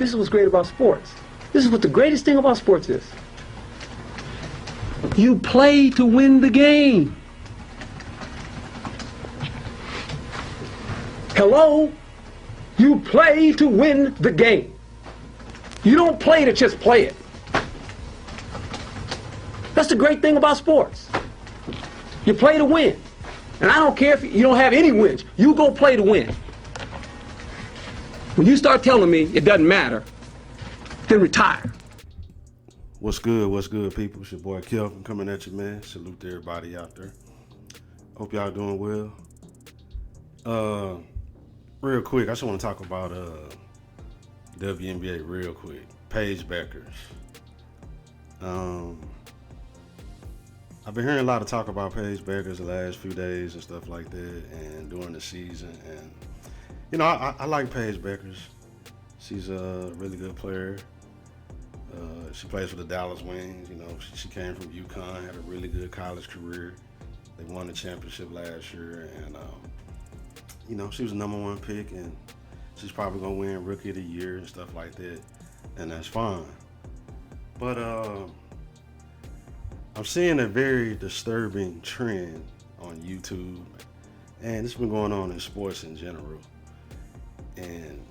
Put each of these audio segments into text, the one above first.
This is what's great about sports. This is what the greatest thing about sports is. You play to win the game. Hello? You play to win the game. You don't play to just play it. That's the great thing about sports. You play to win. And I don't care if you don't have any wins. You go play to win. When you start telling me it doesn't matter, then retire. What's good, people? It's your boy Kelvin coming at you, man. Salute to everybody out there. Hope y'all doing well. Real quick, I just want to talk about WNBA real quick. Paige Bueckers. I've been hearing a lot of talk about Paige Bueckers the last few days and stuff like that, and during the season. And you know, I like Paige Bueckers. She's a really good player. She plays for the Dallas Wings. You know, she came from UConn, had a really good college career. They won the championship last year, and you know, she was the #1 pick, and she's probably gonna win Rookie of the Year and stuff like that, and that's fine. But I'm seeing a very disturbing trend on YouTube, and it's been going on in sports in general, and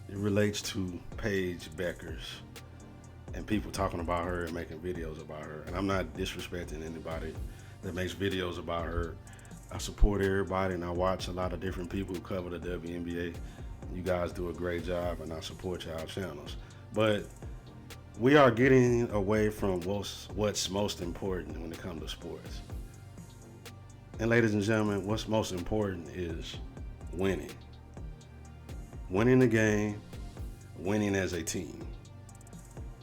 it relates to Paige Bueckers and people talking about her and making videos about her. And I'm not disrespecting anybody that makes videos about her. I support everybody, and I watch a lot of different people who cover the WNBA. You guys do a great job, and I support y'all channels. But we are getting away from what's most important when it comes to sports. And ladies and gentlemen, what's most important is winning. Winning the game, winning as a team.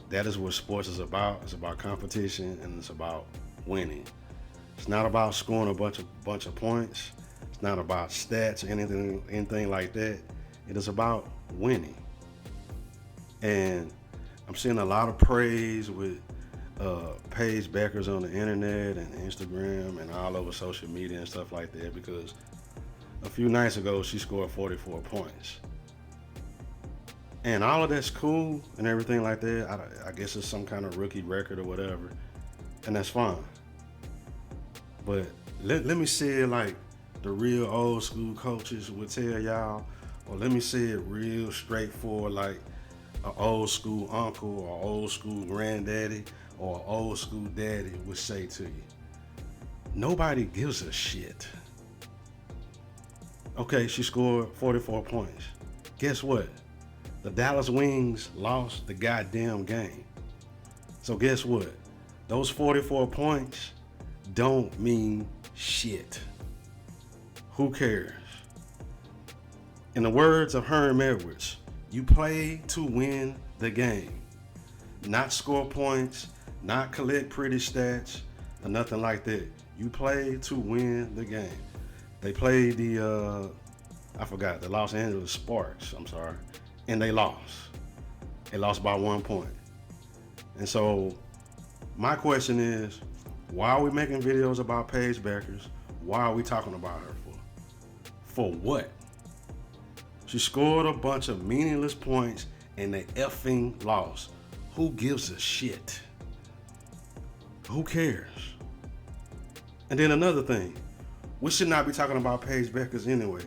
That is what sports is about. It's about competition, and it's about winning. It's not about scoring a bunch of points. It's not about stats or anything like that. It is about winning. And I'm seeing a lot of praise with Paige Bueckers on the internet and Instagram and all over social media and stuff like that, because a few nights ago she scored 44 points. And all of that's cool and everything like that. I guess it's some kind of rookie record or whatever, and that's fine. But let me say it like the real old school coaches would tell y'all, or let me say it real straightforward like an old school uncle or old school granddaddy or old school daddy would say to you. Nobody gives a shit. Okay, she scored 44 points. Guess what? The Dallas Wings lost the goddamn game. So guess what? Those 44 points don't mean shit. Who cares? In the words of Herm Edwards, you play to win the game. Not score points, not collect pretty stats, or nothing like that. You play to win the game. They played the Los Angeles Sparks, and they lost. They lost by 1 point. And so my question is, why are we making videos about Paige Bueckers? Why are we talking about her for? For what? She scored a bunch of meaningless points and they effing lost. Who gives a shit? Who cares? And then another thing, we should not be talking about Paige Bueckers anyway,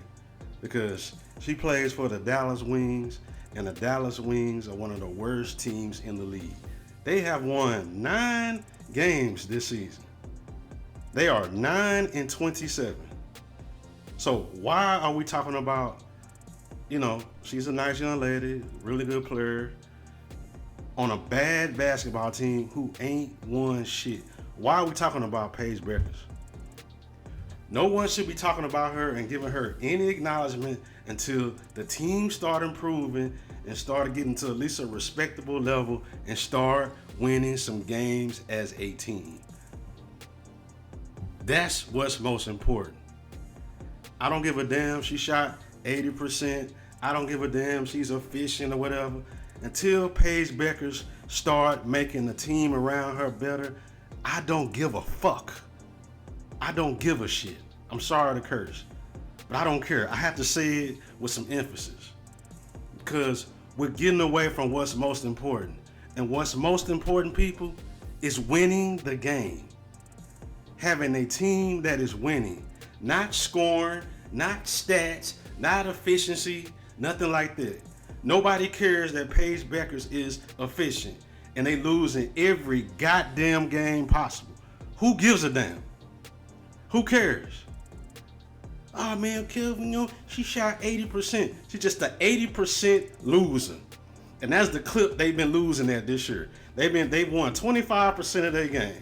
because she plays for the Dallas Wings, and the Dallas Wings are one of the worst teams in the league. They have won 9 games this season. They are 9-27. So why are we talking about, you know, she's a nice young lady, really good player, on a bad basketball team who ain't won shit? Why are we talking about Paige Bueckers? No one should be talking about her and giving her any acknowledgement until the team start improving and start getting to at least a respectable level and start winning some games as a team. That's what's most important. I don't give a damn she shot 80%. I don't give a damn she's efficient or whatever. Until Paige Bueckers start making the team around her better, I don't give a fuck. I don't give a shit. I'm sorry to curse, but I don't care. I have to say it with some emphasis, because We're getting away from what's most important. And what's most important, people, is winning the game. Having a team that is winning. Not scoring, not stats, not efficiency, nothing like that. Nobody cares that Paige Bueckers is efficient and they lose in every goddamn game possible. Who gives a damn? Who cares? Oh man, Kelvin, she shot 80%. She's just an 80% loser. And that's the clip they've been losing at this year. They've won 25% of their games.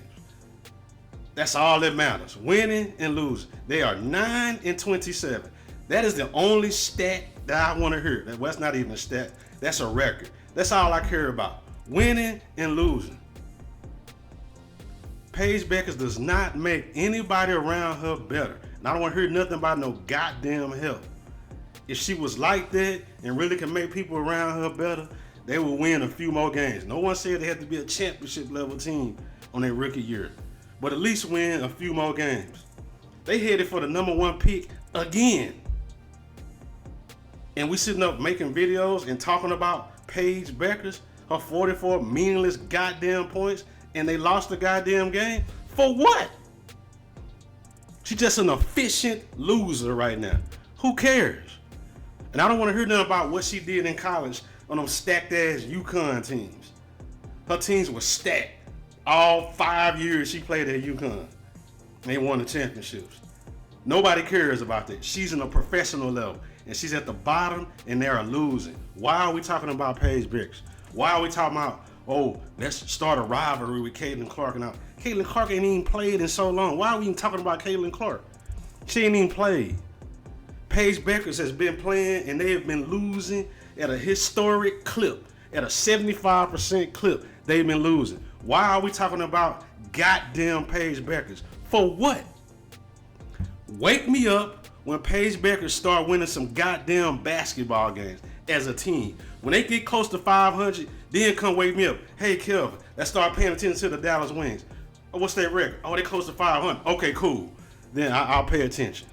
That's all that matters. Winning and losing. They are 9-27. That is the only stat that I want to hear. That's not even a stat. That's a record. That's all I care about. Winning and losing. Paige Bueckers does not make anybody around her better. And I don't want to hear nothing about no goddamn help. If she was like that and really can make people around her better, they will win a few more games. No one said they had to be a championship level team on their rookie year, but at least win a few more games. They headed for the #1 pick again. And we sitting up making videos and talking about Paige Bueckers, her 44 meaningless goddamn points, and they lost the goddamn game? For what? She's just an efficient loser right now. Who cares? And I don't want to hear nothing about what she did in college on them stacked ass UConn teams. Her teams were stacked. All 5 years she played at UConn. They won the championships. Nobody cares about that. She's in a professional level. And she's at the bottom and they're losing. Why are we talking about Paige Bueckers? Why are we talking about, oh, let's start a rivalry with Caitlin Clark? And Caitlin Clark ain't even played in so long. Why are we even talking about Caitlin Clark? She ain't even played. Paige Bueckers has been playing and they have been losing at a historic clip, at a 75% clip. They've been losing. Why are we talking about goddamn Paige Bueckers? For what? Wake me up when Paige Bueckers start winning some goddamn basketball games as a team. When they get close to 500, then come wake me up. Hey, Kelvin, let's start paying attention to the Dallas Wings. Oh, what's their record? Oh, they close to 500. Okay, cool. Then I'll pay attention.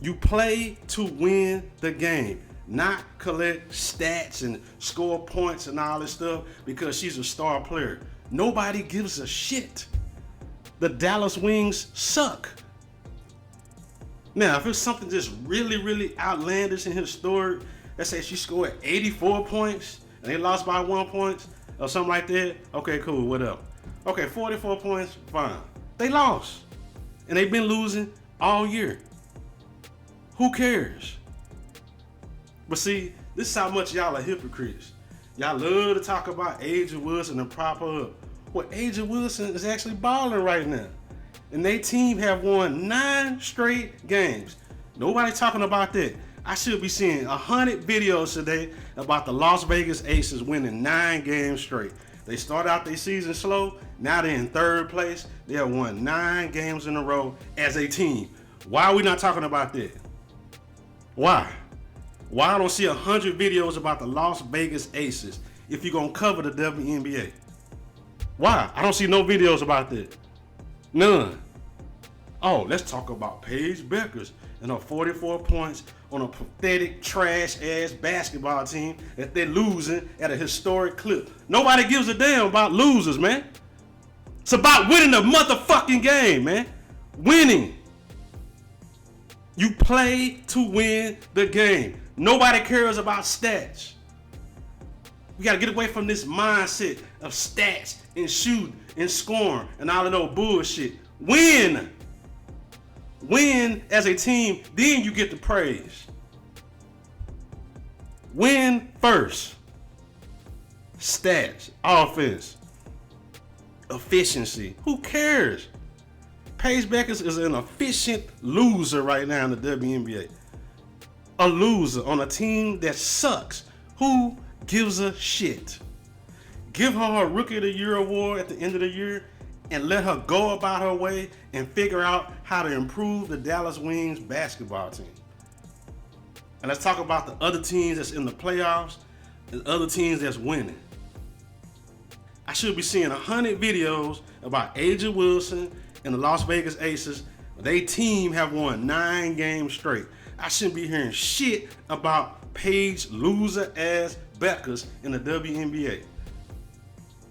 You play to win the game, not collect stats and score points and all this stuff because she's a star player. Nobody gives a shit. The Dallas Wings suck. Now, if it's something just really, really outlandish and historic, let's say she scored 84 points and they lost by 1 point or something like that, okay, cool, whatever. Okay, 44 points, fine. They lost. And they've been losing all year. Who cares? But see, this is how much y'all are hypocrites. Y'all love to talk about A'ja Wilson and prop her up. Well, A'ja Wilson is actually balling right now. And their team have won 9 straight games. Nobody talking about that. I should be seeing 100 videos today about the Las Vegas Aces winning 9 games straight. They start out their season slow. Now they're in 3rd place. They have won 9 games in a row as a team. Why are we not talking about that? Why? Why I don't see 100 videos about the Las Vegas Aces if you're going to cover the WNBA? Why? I don't see no videos about that. None. Oh, let's talk about Paige Bueckers and her 44 points on a pathetic, trash-ass basketball team that they're losing at a historic clip. Nobody gives a damn about losers, man. It's about winning the motherfucking game, man. Winning. You play to win the game. Nobody cares about stats. We got to get away from this mindset of stats and shooting and scoring and all of those bullshit. Win. Win as a team, then you get the praise. Win first. Stats, offense, efficiency. Who cares? Paige Bueckers is an efficient loser right now in the WNBA. A loser on a team that sucks. Who gives a shit? Give her her Rookie of the Year award at the end of the year and let her go about her way and figure out how to improve the Dallas Wings basketball team. And let's talk about the other teams that's in the playoffs and other teams that's winning. I should be seeing 100 videos about A'ja Wilson and the Las Vegas Aces. They team have won 9 games straight. I shouldn't be hearing shit about Paige loser ass Bueckers in the WNBA.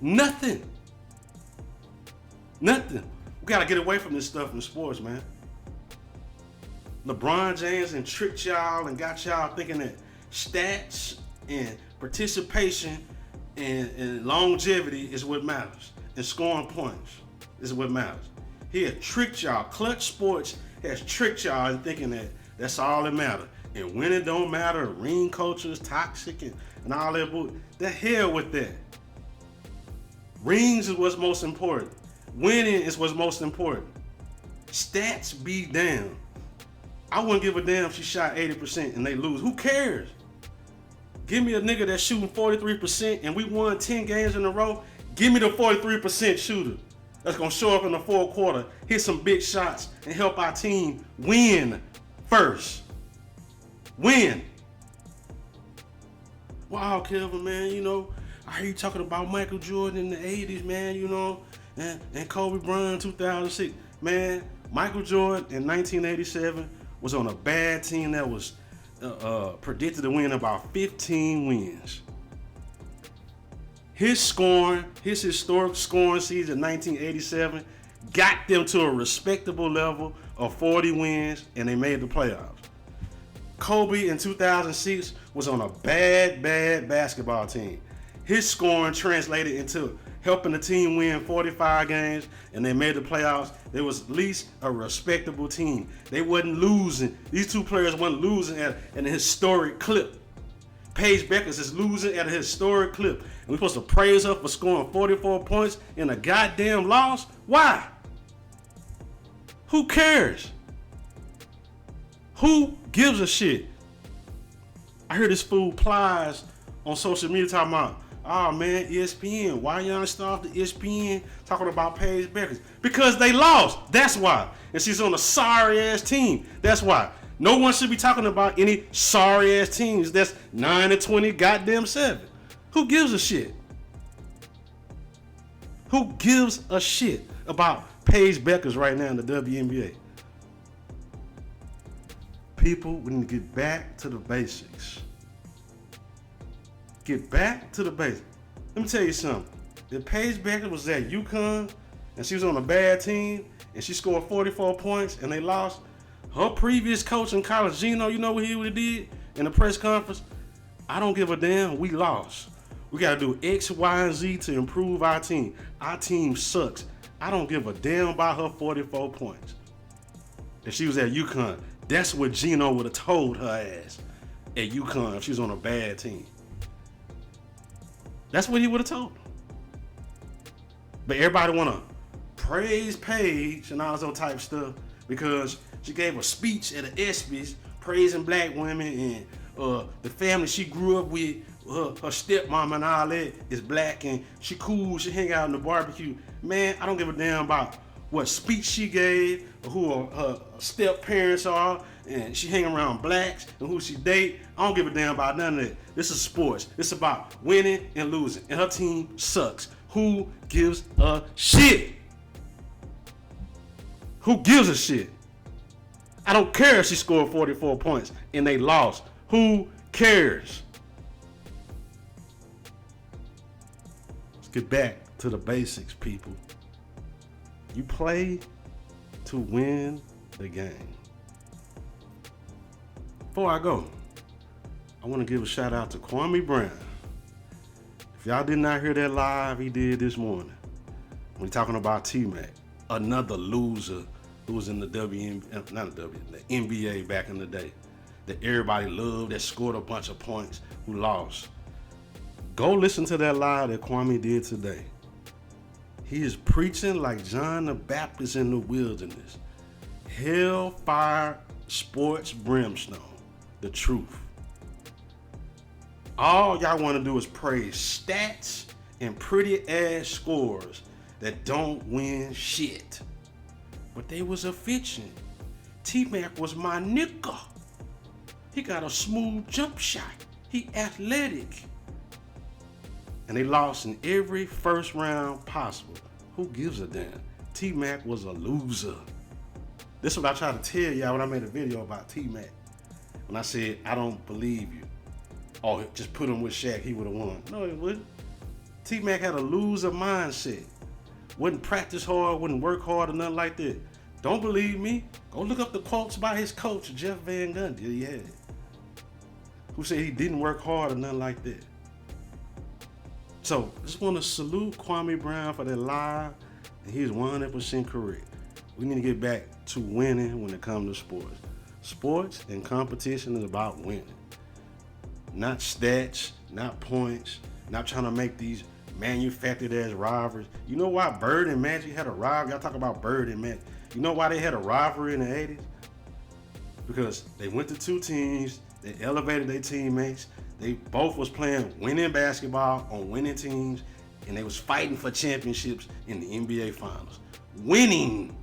Nothing. We gotta get away from this stuff in sports, man. LeBron James and tricked y'all and got y'all thinking that stats and participation and longevity is what matters. And scoring points is what matters. He had tricked y'all. Clutch Sports has tricked y'all in thinking that that's all that matters. And winning don't matter. Ring culture is toxic and all that bull. The hell with that. Rings is what's most important. Winning is what's most important. Stats be damned. I wouldn't give a damn if she shot 80% and they lose. Who cares? Give me a nigga that's shooting 43% and we won 10 games in a row. Give me the 43% shooter that's gonna show up in the fourth quarter, hit some big shots, and help our team win first. Win. Wow, Kelvin, man, you know, I hear you talking about Michael Jordan in the 80s, man, you know, and Kobe Bryant in 2006. Man, Michael Jordan in 1987 was on a bad team that was predicted to win about 15 wins. His historic scoring season in 1987 got them to a respectable level of 40 wins, and they made the playoffs. Kobe in 2006 was on a bad basketball team. His scoring translated into helping the team win 45 games, and they made the playoffs. There was at least a respectable team. They wasn't losing. These two players weren't losing at an historic clip. Paige Bueckers is losing at a historic clip. And we're supposed to praise her for scoring 44 points in a goddamn loss? Why? Who cares? Who gives a shit? I hear this fool Plies on social media talking about, oh man, ESPN, why y'all start off the ESPN talking about Paige Bueckers? Because they lost. That's why. And she's on a sorry ass team. That's why. No one should be talking about any sorry ass teams that's 9-20 goddamn 7. Who gives a shit? Who gives a shit about Paige Bueckers right now in the WNBA? People, we need to get back to the basics. Get back to the basics. Let me tell you something. If Paige Bueckers was at UConn and she was on a bad team and she scored 44 points and they lost, her previous coach in college, Gino, you know what he would have did in the press conference? I don't give a damn. We lost. We got to do X, Y, and Z to improve our team. Our team sucks. I don't give a damn about her 44 points. If she was at UConn, that's what Gino would have told her ass at UConn if she was on a bad team. That's what he would have told her. But everybody want to praise Paige and all that type stuff because she gave a speech at the ESPYs praising black women and the family she grew up with, her stepmom and all that is black and she cool, she hang out in the barbecue. Man, I don't give a damn about what speech she gave or who her step parents are and she hang around blacks and who she date. I don't give a damn about none of that. This is sports. It's about winning and losing. And her team sucks. Who gives a shit? Who gives a shit? I don't care if she scored 44 points and they lost. Who cares? Let's get back to the basics, people. You play to win the game. Before I go, I want to give a shout out to Kwame Brown. If y'all did not hear that live he did this morning, we're talking about T-Mac, another loser who was in the NBA back in the day, that everybody loved, that scored a bunch of points, who lost. Go listen to that live that Kwame did today. He is preaching like John the Baptist in the wilderness. Hellfire, sports, brimstone, the truth. All y'all want to do is praise stats and pretty ass scores that don't win shit. But they was a fiction. T-Mac was my nigga. He got a smooth jump shot. He athletic. And they lost in every first round possible. Who gives a damn? T-Mac was a loser. This is what I tried to tell y'all when I made a video about T-Mac. when I said, I don't believe you. Oh, just put him with Shaq, he would have won. No, he wouldn't. T-Mac had a loser mindset. Wouldn't practice hard, wouldn't work hard or nothing like that. Don't believe me? Go look up the quotes by his coach, Jeff Van Gundy. Yeah. Who said he didn't work hard or nothing like that. So, just want to salute Kwame Brown for that live, and he's 100% correct. We need to get back to winning when it comes to sports. Sports and competition is about winning. Not stats, not points, not trying to make these manufactured as rivalries. You know why Bird and Magic had a rivalry? Y'all talk about Bird and Magic. You know why they had a rivalry in the 80s? Because they went to two teams, they elevated their teammates, they both was playing winning basketball on winning teams, and they was fighting for championships in the NBA Finals. Winning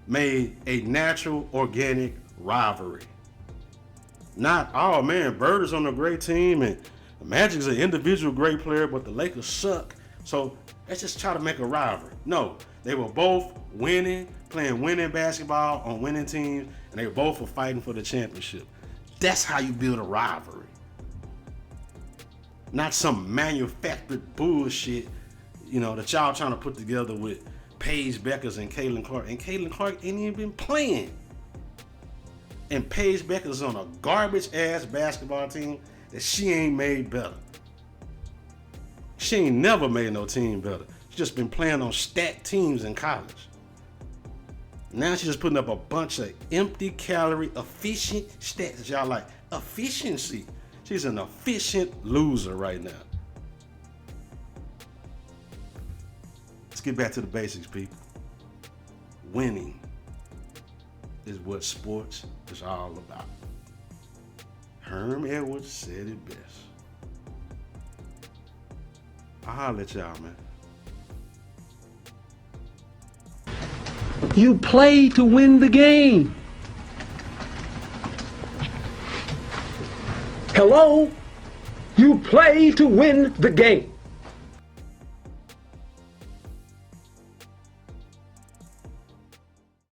made a natural, organic rivalry. Not, oh man, Bird is on a great team and the Magic's an individual great player, but the Lakers suck. So let's just try to make a rivalry. No, they were both winning, playing winning basketball on winning teams, and they both were fighting for the championship. That's how you build a rivalry. Not some manufactured bullshit, that y'all trying to put together with Paige Bueckers and Caitlin Clark. And Caitlin Clark ain't even been playing. And Paige Bueckers is on a garbage-ass basketball team that she ain't made better. She ain't never made no team better. She's just been playing on stacked teams in college. Now she's just putting up a bunch of empty calorie, efficient stats. Y'all like, efficiency. She's an efficient loser right now. Let's get back to the basics, people. Winning is what sports is all about. Herm Edwards said it best. I'll holler at y'all, man. You play to win the game. Hello? You play to win the game.